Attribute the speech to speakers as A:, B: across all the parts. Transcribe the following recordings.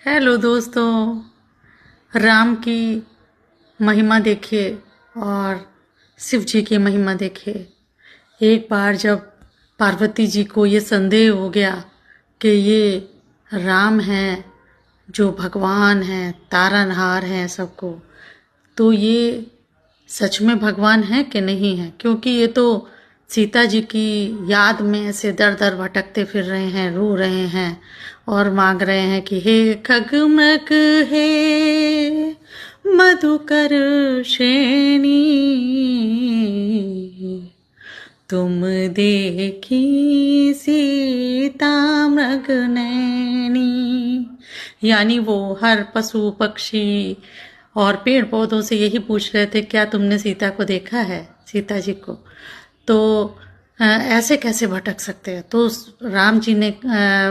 A: Hello दोस्तों, राम की महिमा देखिए और शिव जी की महिमा देखिए। एक बार जब पार्वती जी को ये संदेह हो गया कि ये राम हैं जो भगवान हैं, तारनहार हैं सबको, तो ये सच में भगवान है कि नहीं है, क्योंकि ये तो सीता जी की याद में ऐसे दर दर भटकते फिर रहे हैं, रो रहे हैं और मांग रहे हैं कि हे खगमग हे मधुकर श्रेणी, तुम देखी सीता मृग नैनी। यानी वो हर पशु पक्षी और पेड़ पौधों से यही पूछ रहे थे, क्या तुमने सीता को देखा है, सीता जी को। तो ऐसे कैसे भटक सकते हैं। तो राम जी ने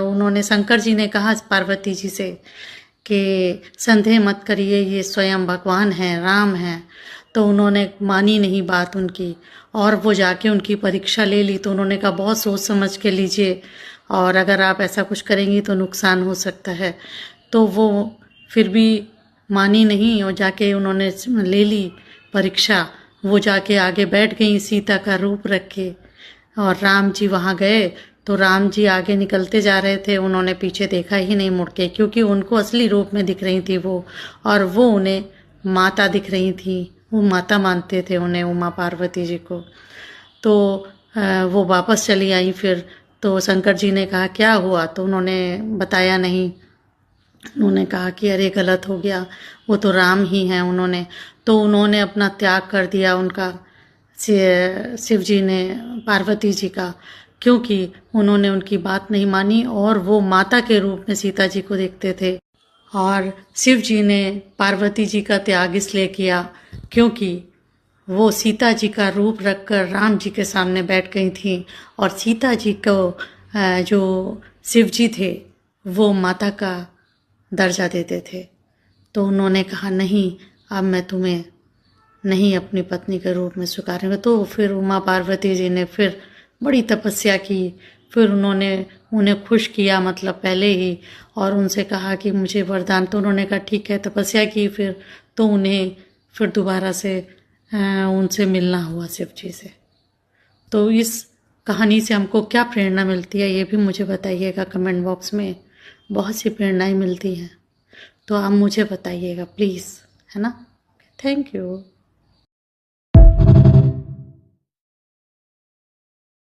A: उन्होंने शंकर जी ने कहा पार्वती जी से कि संदेह मत करिए, ये स्वयं भगवान हैं, राम हैं। तो उन्होंने मानी नहीं बात उनकी और वो जाके उनकी परीक्षा ले ली। तो उन्होंने कहा बहुत सोच समझ के लीजिए, और अगर आप ऐसा कुछ करेंगी तो नुकसान हो सकता है। तो वो फिर भी मानी नहीं और जाके उन्होंने ले ली परीक्षा। वो जाके आगे बैठ गई सीता का रूप रख के, और राम जी वहाँ गए। तो राम जी आगे निकलते जा रहे थे, उन्होंने पीछे देखा ही नहीं मुड़ के, क्योंकि उनको असली रूप में दिख रही थी वो, और वो उन्हें माता दिख रही थी। वो माता मानते थे उन्हें, उमा पार्वती जी को। तो वो वापस चली आई फिर। तो शंकर जी ने कहा क्या हुआ, तो उन्होंने बताया नहीं। उन्होंने कहा कि अरे गलत हो गया, वो तो राम ही हैं उन्होंने। तो उन्होंने अपना त्याग कर दिया उनका, शिव जी ने पार्वती जी का, क्योंकि उन्होंने उनकी बात नहीं मानी और वो माता के रूप में सीता जी को देखते थे। और शिव जी ने पार्वती जी का त्याग इसलिए किया क्योंकि वो सीता जी का रूप रखकर राम जी के सामने बैठ गई थी, और सीता जी को जो शिव जी थे वो माता का दर्जा देते थे। तो उन्होंने कहा नहीं, अब मैं तुम्हें नहीं अपनी पत्नी के रूप में स्वीकारूंगा। तो फिर उमा पार्वती जी ने फिर बड़ी तपस्या की। फिर उन्होंने उन्हें खुश किया, मतलब पहले ही, और उनसे कहा कि मुझे वरदान। तो उन्होंने कहा ठीक है, तपस्या की फिर। तो उन्हें फिर दोबारा से उनसे मिलना हुआ शिव जी से। तो इस कहानी से हमको क्या प्रेरणा मिलती है, ये भी मुझे बताइएगा कमेंट बॉक्स में। बहुत सी प्रेरणाएं मिलती हैं, तो आप मुझे बताइएगा प्लीज़, है ना। Thank you.